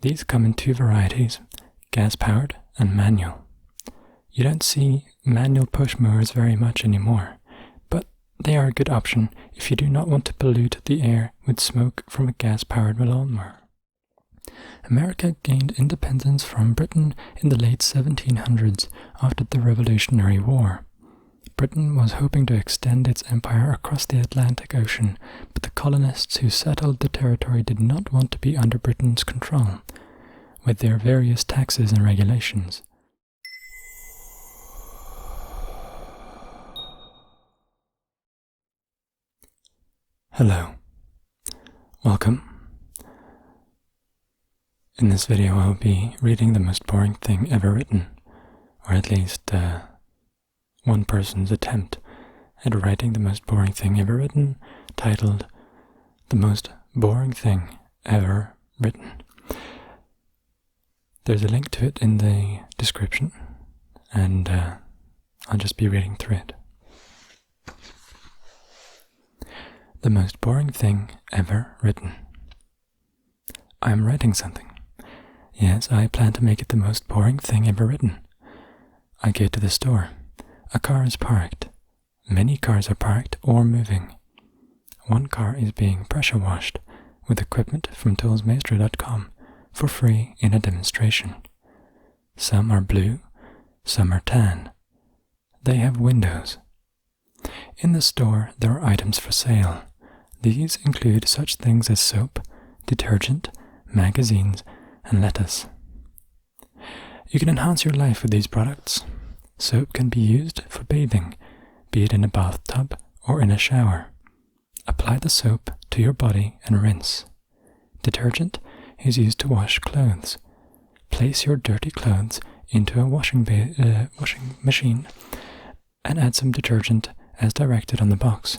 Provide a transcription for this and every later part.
These come in two varieties, gas-powered and manual. You don't see manual push mowers very much anymore, but they are a good option if you do not want to pollute the air with smoke from a gas-powered lawnmower. America gained independence from Britain in the late 1700s after the Revolutionary War. Britain was hoping to extend its empire across the Atlantic Ocean, but the colonists who settled the territory did not want to be under Britain's control, with their various taxes and regulations. Hello. Welcome. In this video I'll be reading the most boring thing ever written, or at least one person's attempt at writing the most boring thing ever written, titled The Most Boring Thing Ever Written. There's a link to it in the description, and I'll just be reading through it. The most boring thing ever written. I'm writing something. Yes, I plan to make it the most boring thing ever written. I go to the store. A car is parked. Many cars are parked or moving. One car is being pressure washed with equipment from toolsmaestro.com for free in a demonstration. Some are blue, some are tan. They have windows. In the store there are items for sale. These include such things as soap, detergent, magazines, and lettuce. You can enhance your life with these products. Soap can be used for bathing, be it in a bathtub or in a shower. Apply the soap to your body and rinse. Detergent is used to wash clothes. Place your dirty clothes into a washing machine and add some detergent as directed on the box.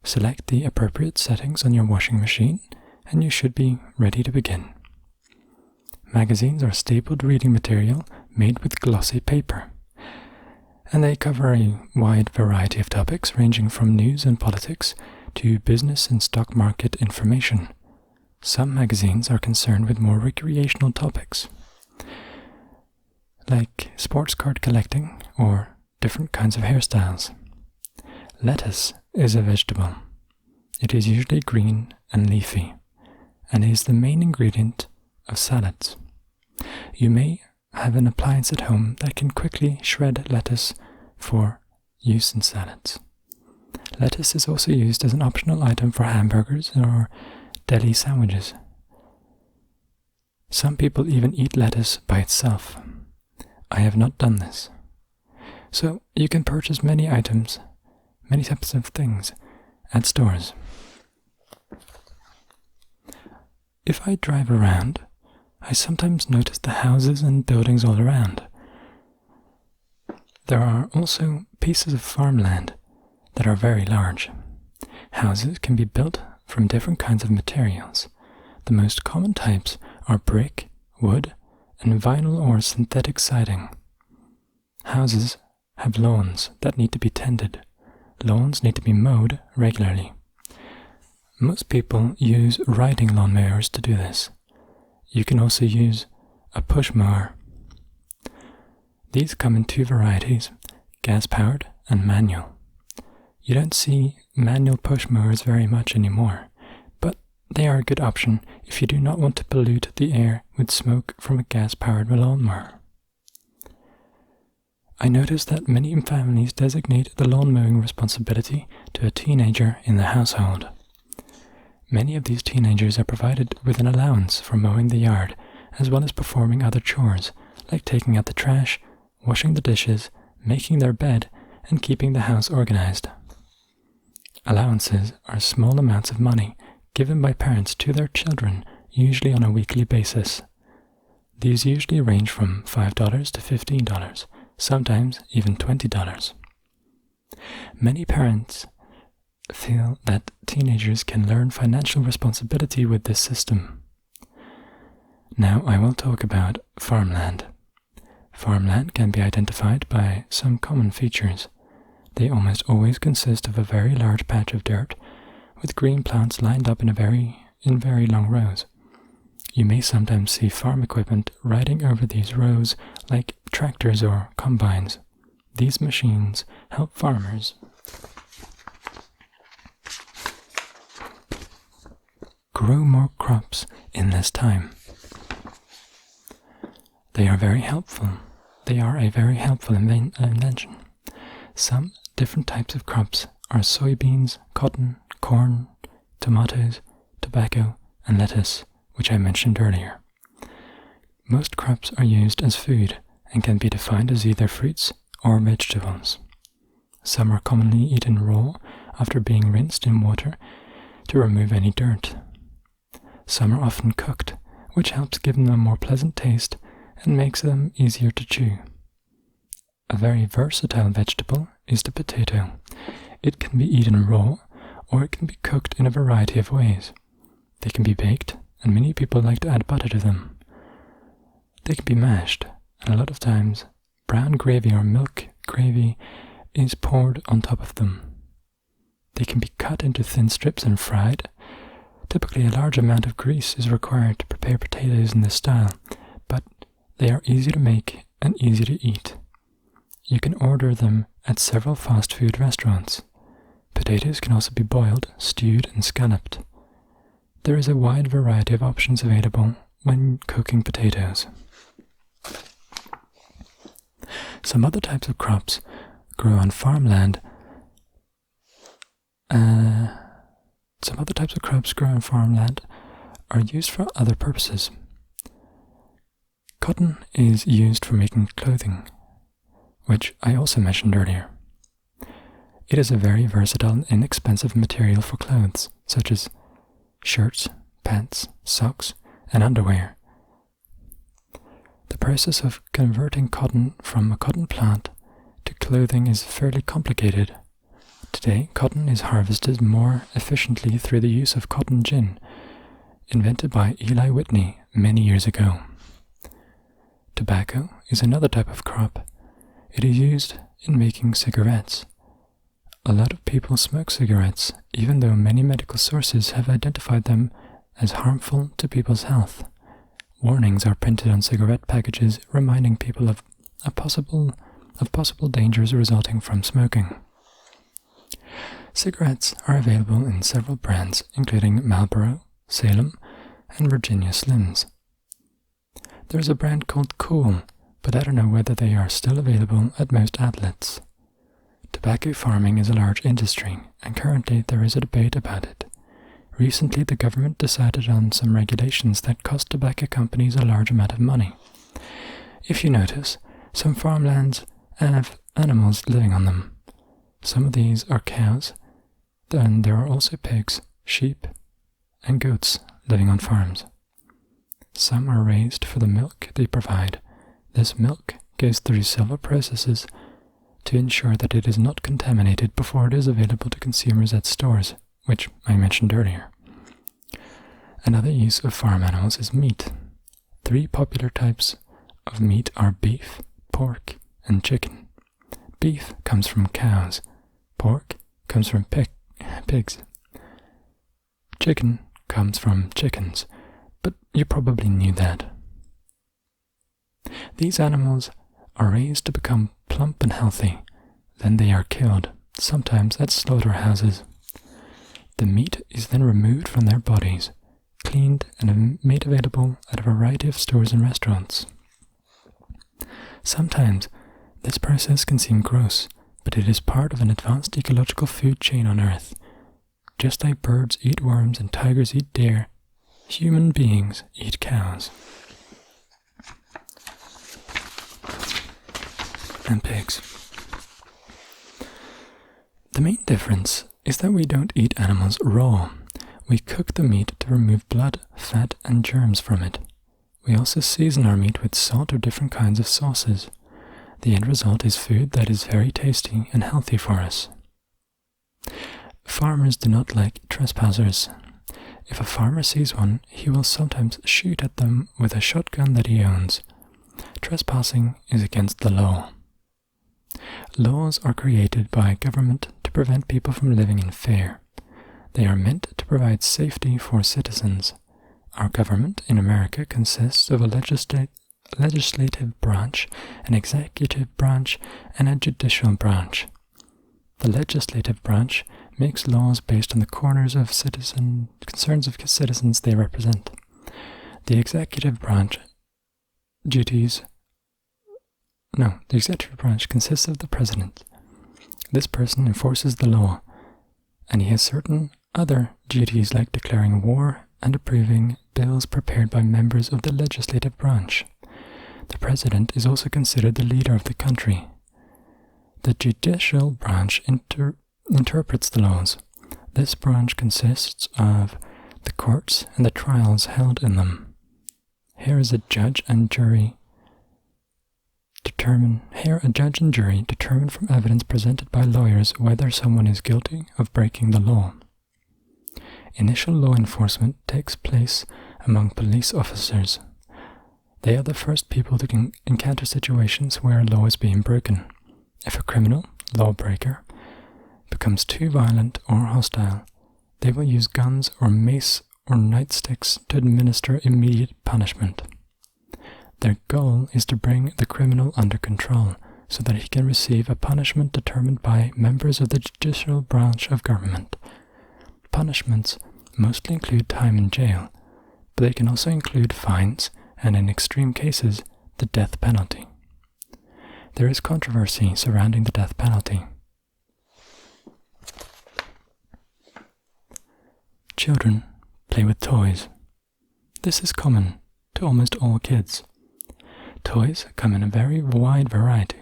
Select the appropriate settings on your washing machine and you should be ready to begin. Magazines are stapled reading material made with glossy paper, and they cover a wide variety of topics ranging from news and politics to business and stock market information. Some magazines are concerned with more recreational topics, like sports card collecting or different kinds of hairstyles. Lettuce is a vegetable. It is usually green and leafy, and is the main ingredient of salads. You may have an appliance at home that can quickly shred lettuce for use in salads. Lettuce is also used as an optional item for hamburgers or deli sandwiches. Some people even eat lettuce by itself. I have not done this. So you can purchase many items, many types of things at stores. If I drive around, I sometimes notice the houses and buildings all around. There are also pieces of farmland that are very large. Houses can be built from different kinds of materials. The most common types are brick, wood, and vinyl or synthetic siding. Houses have lawns that need to be tended. Lawns need to be mowed regularly. Most people use riding lawnmowers to do this. You can also use a push mower. These come in two varieties, gas-powered and manual. You don't see manual push mowers very much anymore, but they are a good option if you do not want to pollute the air with smoke from a gas-powered lawnmower. I noticed that many families designate the lawn mowing responsibility to a teenager in the household. Many of these teenagers are provided with an allowance for mowing the yard, as well as performing other chores, like taking out the trash, washing the dishes, making their bed, and keeping the house organized. Allowances are small amounts of money given by parents to their children, usually on a weekly basis. These usually range from $5 to $15, sometimes even $20. Many parents feel that teenagers can learn financial responsibility with this system. Now I will talk about farmland. Farmland can be identified by some common features. They almost always consist of a very large patch of dirt with green plants lined up in very long rows. You may sometimes see farm equipment riding over these rows like tractors or combines. These machines help farmers grow more crops in less time. They are very helpful. They are a very helpful invention. Some different types of crops are soybeans, cotton, corn, tomatoes, tobacco, and lettuce, which I mentioned earlier. Most crops are used as food and can be defined as either fruits or vegetables. Some are commonly eaten raw after being rinsed in water to remove any dirt. Some are often cooked, which helps give them a more pleasant taste and makes them easier to chew. A very versatile vegetable is the potato. It can be eaten raw, or it can be cooked in a variety of ways. They can be baked, and many people like to add butter to them. They can be mashed, and a lot of times brown gravy or milk gravy is poured on top of them. They can be cut into thin strips and fried. Typically a large amount of grease is required to prepare potatoes in this style, but they are easy to make and easy to eat. You can order them at several fast food restaurants. Potatoes can also be boiled, stewed, and scalloped. There is a wide variety of options available when cooking potatoes. Some other types of crops grow on farmland. Are used for other purposes. Cotton is used for making clothing, which I also mentioned earlier. It is a very versatile and inexpensive material for clothes, such as shirts, pants, socks, and underwear. The process of converting cotton from a cotton plant to clothing is fairly complicated. Today, cotton is harvested more efficiently through the use of cotton gin, invented by Eli Whitney many years ago. Tobacco is another type of crop. It is used in making cigarettes. A lot of people smoke cigarettes, even though many medical sources have identified them as harmful to people's health. Warnings are printed on cigarette packages reminding people of possible dangers resulting from smoking. Cigarettes are available in several brands, including Marlboro, Salem, and Virginia Slims. There's a brand called Kool, but I don't know whether they are still available at most outlets. Tobacco farming is a large industry, and currently there is a debate about it. Recently, the government decided on some regulations that cost tobacco companies a large amount of money. If you notice, some farmlands have animals living on them. Some of these are cows, then there are also pigs, sheep, and goats living on farms. Some are raised for the milk they provide. This milk goes through several processes to ensure that it is not contaminated before it is available to consumers at stores, which I mentioned earlier. Another use of farm animals is meat. 3 popular types of meat are beef, pork, and chicken. Beef comes from cows. Pork comes from pigs. Chicken comes from chickens, but you probably knew that. These animals are raised to become plump and healthy. Then they are killed, sometimes at slaughterhouses. The meat is then removed from their bodies, cleaned, and made available at a variety of stores and restaurants. Sometimes this process can seem gross, but it is part of an advanced ecological food chain on Earth. Just like birds eat worms and tigers eat deer, human beings eat cows and pigs. The main difference is that we don't eat animals raw. We cook the meat to remove blood, fat, and germs from it. We also season our meat with salt or different kinds of sauces. The end result is food that is very tasty and healthy for us. Farmers do not like trespassers. If a farmer sees one, he will sometimes shoot at them with a shotgun that he owns. Trespassing is against the law. Laws are created by government to prevent people from living in fear. They are meant to provide safety for citizens. Our government in America consists of a legislative branch, an executive branch, and a judicial branch. The legislative branch makes laws based on the concerns of citizens they represent. The executive branch consists of the president. This person enforces the law, and he has certain other duties like declaring war and approving bills prepared by members of the legislative branch. The president is also considered the leader of the country. The judicial branch interprets the laws. This branch consists of the courts and the trials held in them. Here a judge and jury determine from evidence presented by lawyers whether someone is guilty of breaking the law. Initial law enforcement takes place among police officers. They are the first people to encounter situations where a law is being broken. If a criminal, lawbreaker, becomes too violent or hostile, they will use guns or mace or nightsticks to administer immediate punishment. Their goal is to bring the criminal under control so that he can receive a punishment determined by members of the judicial branch of government. Punishments mostly include time in jail, but they can also include fines and, in extreme cases, the death penalty. There is controversy surrounding the death penalty. Children play with toys. This is common to almost all kids. Toys come in a very wide variety.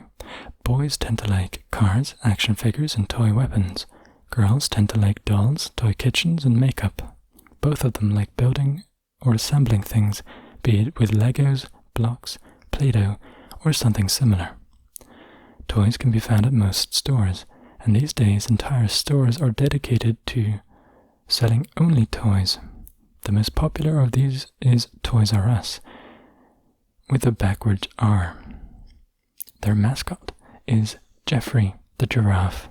Boys tend to like cars, action figures, and toy weapons. Girls tend to like dolls, toy kitchens, and makeup. Both of them like building or assembling things, be it with Legos, blocks, Play-Doh, or something similar. Toys can be found at most stores, and these days entire stores are dedicated to selling only toys. The most popular of these is Toys R Us, with a backwards R. Their mascot is Jeffrey the giraffe.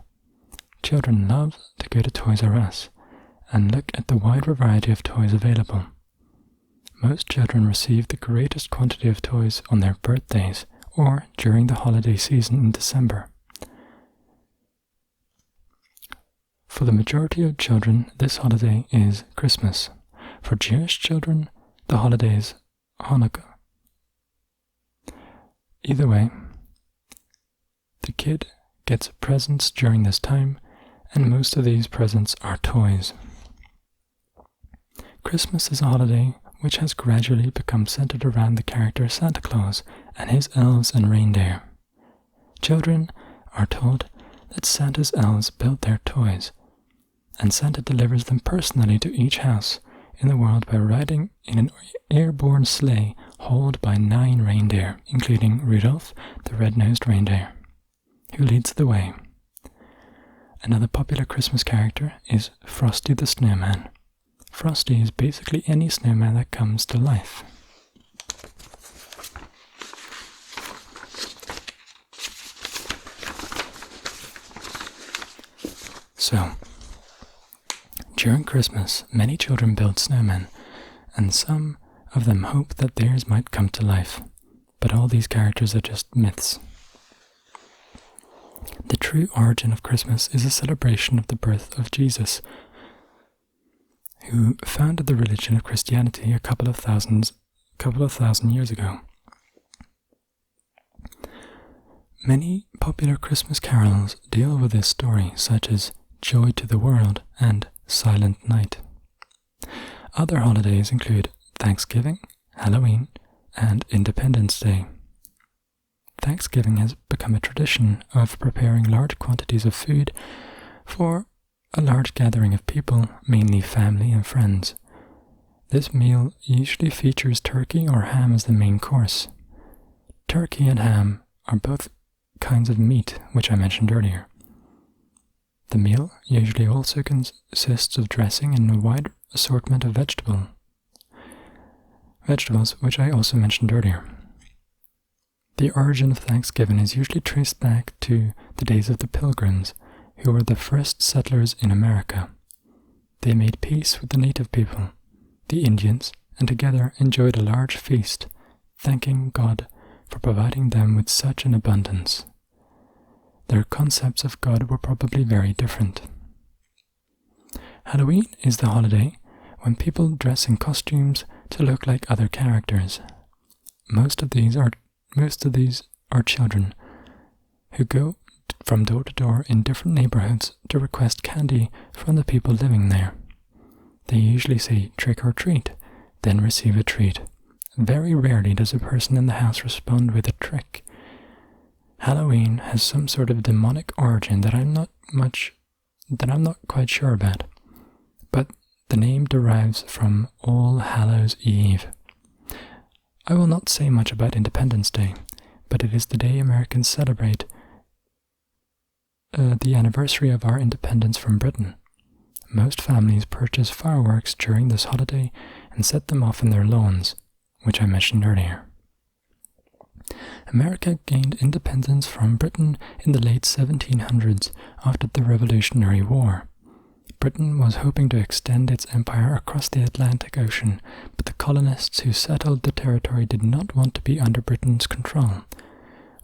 Children love to go to Toys R Us and look at the wide variety of toys available. Most children receive the greatest quantity of toys on their birthdays or during the holiday season in December. For the majority of children, this holiday is Christmas. For Jewish children, the holiday is Hanukkah. Either way, the kid gets presents during this time, and most of these presents are toys. Christmas is a holiday which has gradually become centered around the character Santa Claus and his elves and reindeer. Children are told that Santa's elves build their toys, and Santa delivers them personally to each house in the world by riding in an airborne sleigh hauled by 9 reindeer, including Rudolph, the red-nosed reindeer, who leads the way. Another popular Christmas character is Frosty the Snowman. Frosty is basically any snowman that comes to life. So, during Christmas, many children build snowmen, and some of them hope that theirs might come to life, but all these characters are just myths. The true origin of Christmas is a celebration of the birth of Jesus, who founded the religion of Christianity a couple of thousand years ago. Many popular Christmas carols deal with this story, such as Joy to the World and Silent Night. Other holidays include Thanksgiving, Halloween, and Independence Day. Thanksgiving has become a tradition of preparing large quantities of food for a large gathering of people, mainly family and friends. This meal usually features turkey or ham as the main course. Turkey and ham are both kinds of meat, which I mentioned earlier. The meal usually also consists of dressing and a wide assortment of vegetables, which I also mentioned earlier. The origin of Thanksgiving is usually traced back to the days of the Pilgrims, who were the first settlers in America. They made peace with the native people, the Indians, and together enjoyed a large feast, thanking God for providing them with such an abundance. Their concepts of God were probably very different. Halloween is the holiday when people dress in costumes to look like other characters. Most of these are children who go from door to door in different neighborhoods to request candy from the people living there. They usually say trick or treat, then receive a treat. Very rarely does a person in the house respond with a trick. Halloween has some sort of demonic origin that I'm not quite sure about, but the name derives from All Hallows Eve. I will not say much about Independence Day, but it is the day Americans celebrate the anniversary of our independence from Britain. Most families purchase fireworks during this holiday and set them off in their lawns, which I mentioned earlier. America gained independence from Britain in the late 1700s after the Revolutionary War. Britain was hoping to extend its empire across the Atlantic Ocean, but the colonists who settled the territory did not want to be under Britain's control,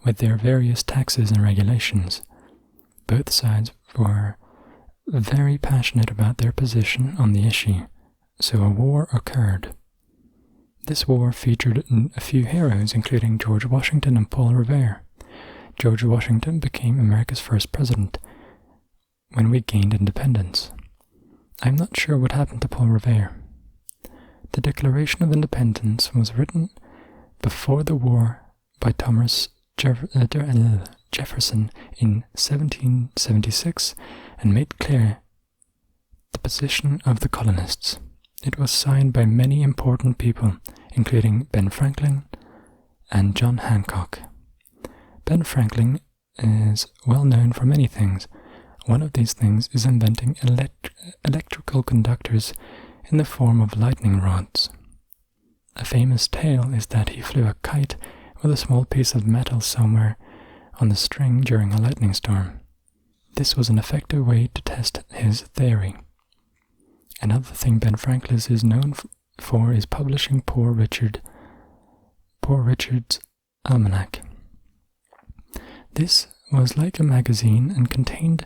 with their various taxes and regulations. Both sides were very passionate about their position on the issue, so a war occurred. This war featured a few heroes, including George Washington and Paul Revere. George Washington became America's first president when we gained independence. I'm not sure what happened to Paul Revere. The Declaration of Independence was written before the war by Thomas Jefferson in 1776 and made clear the position of the colonists. It was signed by many important people, including Ben Franklin and John Hancock. Ben Franklin is well known for many things. One of these things is inventing electrical conductors in the form of lightning rods. A famous tale is that he flew a kite with a small piece of metal somewhere on the string during a lightning storm. This was an effective way to test his theory. Another thing Ben Franklin is known for is publishing Poor Richard's Almanac. This was like a magazine and contained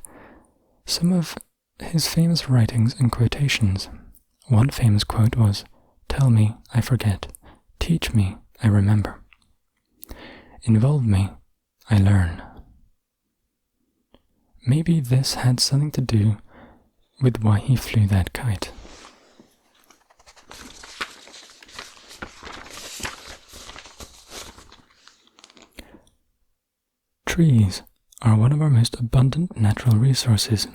some of his famous writings and quotations. One famous quote was, "Tell me, I forget. Teach me, I remember. Involve me, I learn." Maybe this had something to do with why he flew that kite. Trees are one of our most abundant natural resources.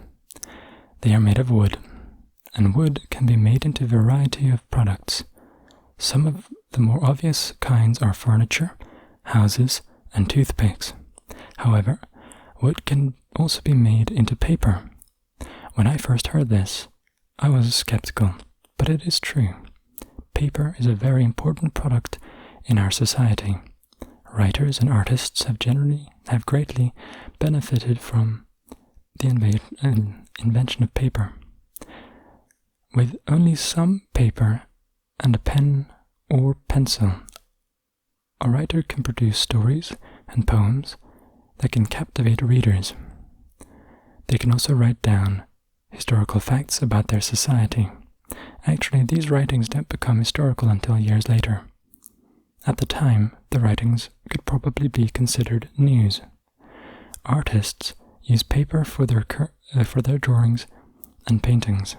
They are made of wood, and wood can be made into a variety of products. Some of the more obvious kinds are furniture, houses, and toothpicks. However, wood can also be made into paper. When I first heard this, I was skeptical, but it is true. Paper is a very important product in our society. Writers and artists have greatly benefited from the invention of paper. With only some paper and a pen or pencil, a writer can produce stories and poems that can captivate readers. They can also write down historical facts about their society. Actually, these writings don't become historical until years later. At the time, the writings could probably be considered news. Artists use paper for their drawings and paintings.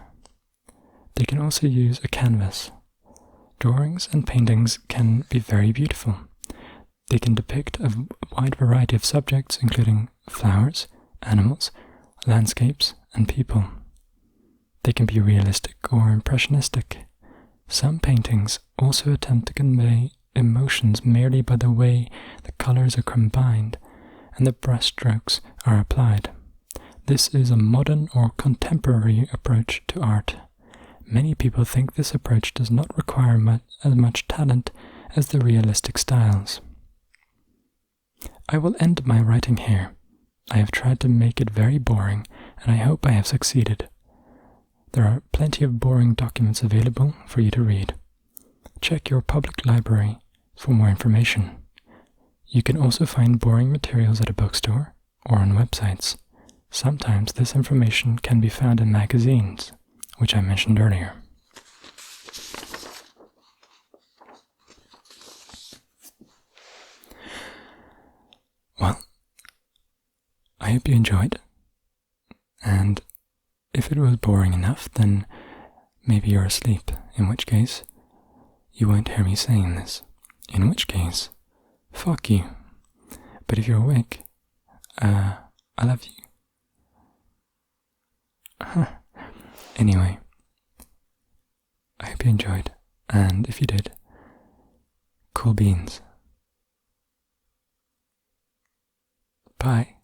They can also use a canvas. Drawings and paintings can be very beautiful. They can depict a wide variety of subjects, including flowers, animals, landscapes, and people. They can be realistic or impressionistic. Some paintings also attempt to convey emotions merely by the way the colors are combined and the brushstrokes are applied. This is a modern or contemporary approach to art. Many people think this approach does not require as much talent as the realistic styles. I will end my writing here. I have tried to make it very boring, and I hope I have succeeded. There are plenty of boring documents available for you to read. check your public library for more information. You can also find boring materials at a bookstore or on websites. Sometimes this information can be found in magazines, which I mentioned earlier. Well, I hope you enjoyed, and if it was boring enough, then maybe you're asleep, in which case you won't hear me saying this, in which case, fuck you. But if you're awake, I love you. Anyway, I hope you enjoyed, and if you did, cool beans. Bye.